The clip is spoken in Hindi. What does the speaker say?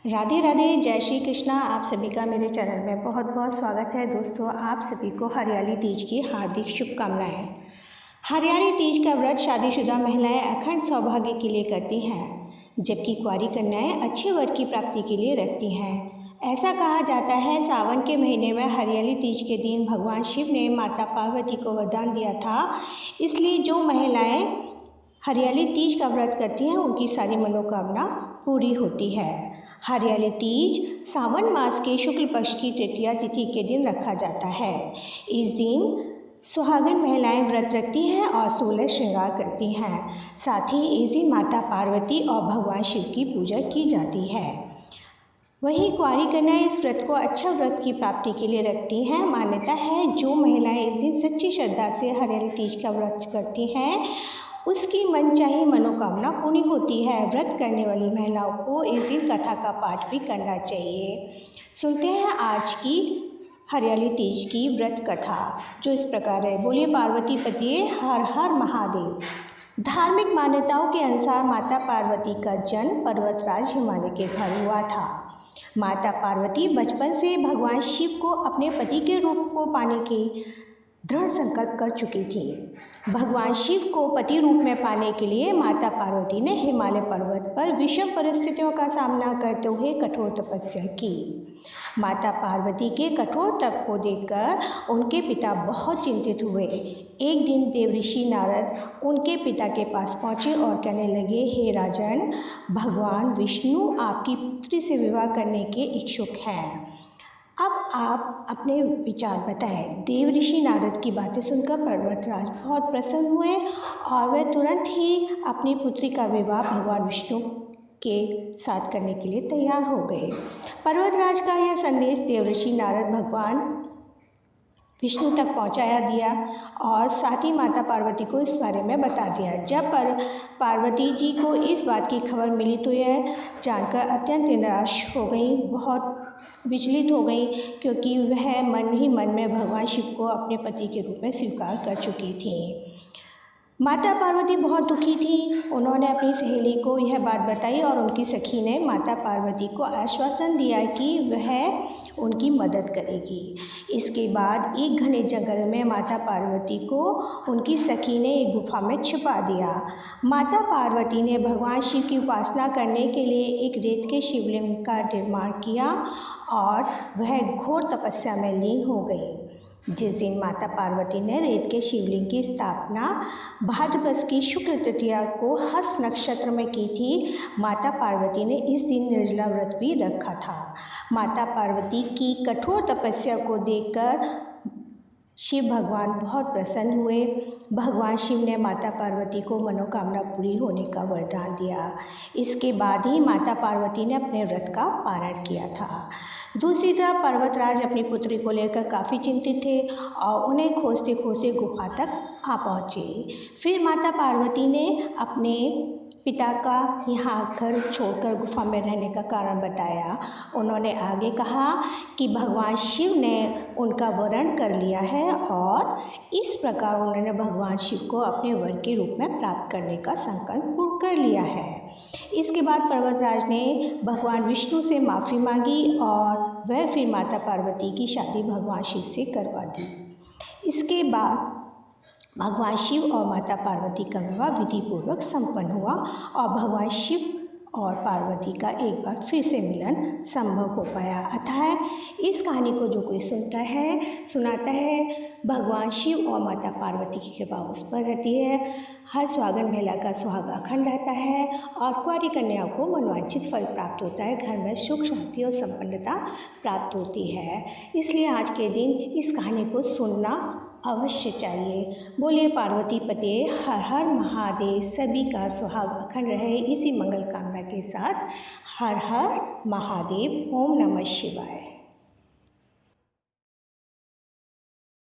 राधे राधे, जय श्री कृष्णा। आप सभी का मेरे चैनल में बहुत बहुत स्वागत है। दोस्तों, आप सभी को हरियाली तीज की हार्दिक शुभकामनाएं। हरियाली तीज का व्रत शादीशुदा महिलाएं अखंड सौभाग्य के लिए करती हैं, जबकि कुंवारी कन्याएं अच्छे वर की प्राप्ति के लिए रखती हैं। ऐसा कहा जाता है, सावन के महीने में हरियाली तीज के दिन भगवान शिव ने माता पार्वती को वरदान दिया था। इसलिए जो महिलाएं हरियाली तीज का व्रत करती हैं, उनकी सारी मनोकामना पूरी होती है। हरियाली तीज सावन मास के शुक्ल पक्ष की तृतीया तिथि के दिन रखा जाता है। इस दिन सुहागन महिलाएं व्रत रखती हैं और 16 श्रृंगार करती हैं। साथ ही इस दिन माता पार्वती और भगवान शिव की पूजा की जाती है। वहीं कुंवारी कन्याएं इस व्रत को अच्छा व्रत की प्राप्ति के लिए रखती हैं। मान्यता है, जो महिलाएं इस दिन सच्ची श्रद्धा से हरियाली तीज का व्रत करती हैं, उसकी मनचाही मनोकामना पूरी होती है। व्रत करने वाली महिलाओं को इस दिन कथा का पाठ भी करना चाहिए। सुनते हैं आज की हरियाली तीज की व्रत कथा, जो इस प्रकार है। बोलिए पार्वती पतिये हर हर महादेव। धार्मिक मान्यताओं के अनुसार माता पार्वती का जन्म पर्वतराज हिमालय के घर हुआ था। माता पार्वती बचपन से भगवान शिव को अपने पति के रूप को पाने की दृढ़ संकल्प कर चुकी थी। भगवान शिव को पति रूप में पाने के लिए माता पार्वती ने हिमालय पर्वत पर विषम परिस्थितियों का सामना करते हुए कठोर तपस्या की। माता पार्वती के कठोर तप को देखकर उनके पिता बहुत चिंतित हुए। एक दिन देवऋषि नारद उनके पिता के पास पहुँचे और कहने लगे, हे राजन, भगवान विष्णु आपकी पुत्री से विवाह करने के इच्छुक हैं। अब आप अपने विचार बताएं। देवऋषि नारद की बातें सुनकर पर्वतराज बहुत प्रसन्न हुए और वे तुरंत ही अपनी पुत्री का विवाह भगवान विष्णु के साथ करने के लिए तैयार हो गए। पर्वतराज का यह संदेश देवऋषि नारद भगवान विष्णु तक पहुंचाया दिया और साथ ही माता पार्वती को इस बारे में बता दिया। जब पार्वती जी को इस बात की खबर मिली तो यह जानकर अत्यंत निराश हो गई, बहुत विचलित हो गई, क्योंकि वह मन ही मन में भगवान शिव को अपने पति के रूप में स्वीकार कर चुकी थी। माता पार्वती बहुत दुखी थी। उन्होंने अपनी सहेली को यह बात बताई और उनकी सखी ने माता पार्वती को आश्वासन दिया कि वह उनकी मदद करेगी। इसके बाद एक घने जंगल में माता पार्वती को उनकी सखी ने एक गुफा में छुपा दिया। माता पार्वती ने भगवान शिव की उपासना करने के लिए एक रेत के शिवलिंग का निर्माण किया और वह घोर तपस्या में लीन हो गई। जिस दिन माता पार्वती ने रेत के शिवलिंग की स्थापना भाद्रपद की शुक्ल तृतीया को हस्त नक्षत्र में की थी, माता पार्वती ने इस दिन निर्जला व्रत भी रखा था। माता पार्वती की कठोर तपस्या को देखकर शिव भगवान बहुत प्रसन्न हुए। भगवान शिव ने माता पार्वती को मनोकामना पूरी होने का वरदान दिया। इसके बाद ही माता पार्वती ने अपने व्रत का पारण किया था। दूसरी तरफ पर्वतराज अपनी पुत्री को लेकर काफ़ी चिंतित थे और उन्हें खोजते खोजते गुफा तक आ पहुँचे। फिर माता पार्वती ने अपने पिता का यहाँ घर छोड़कर गुफा में रहने का कारण बताया। उन्होंने आगे कहा कि भगवान शिव ने उनका वरण कर लिया है और इस प्रकार उन्होंने भगवान शिव को अपने वर के रूप में प्राप्त करने का संकल्प पूर्ण कर लिया है। इसके बाद पर्वतराज ने भगवान विष्णु से माफ़ी मांगी और वह फिर माता पार्वती की शादी भगवान शिव से करवा दी। इसके बाद भगवान शिव और माता पार्वती का विवाह विधि पूर्वक संपन्न हुआ और भगवान शिव और पार्वती का एक बार फिर से मिलन संभव हो पाया। अतः इस कहानी को जो कोई सुनाता है, भगवान शिव और माता पार्वती की कृपा उस पर रहती है। हर सुहागन महिला का सुहाग अखंड रहता है और कुंवारी कन्याओं को मनोवांछित फल प्राप्त होता है। घर में सुख शांति और संपन्नता प्राप्त होती है। इसलिए आज के दिन इस कहानी को सुनना अवश्य चाहिए। बोलिए पार्वती पते हर हर महादेव। सभी का सुहाग अखंड रहे, इसी मंगल कामना के साथ हर हर महादेव। ओम नमः शिवाय।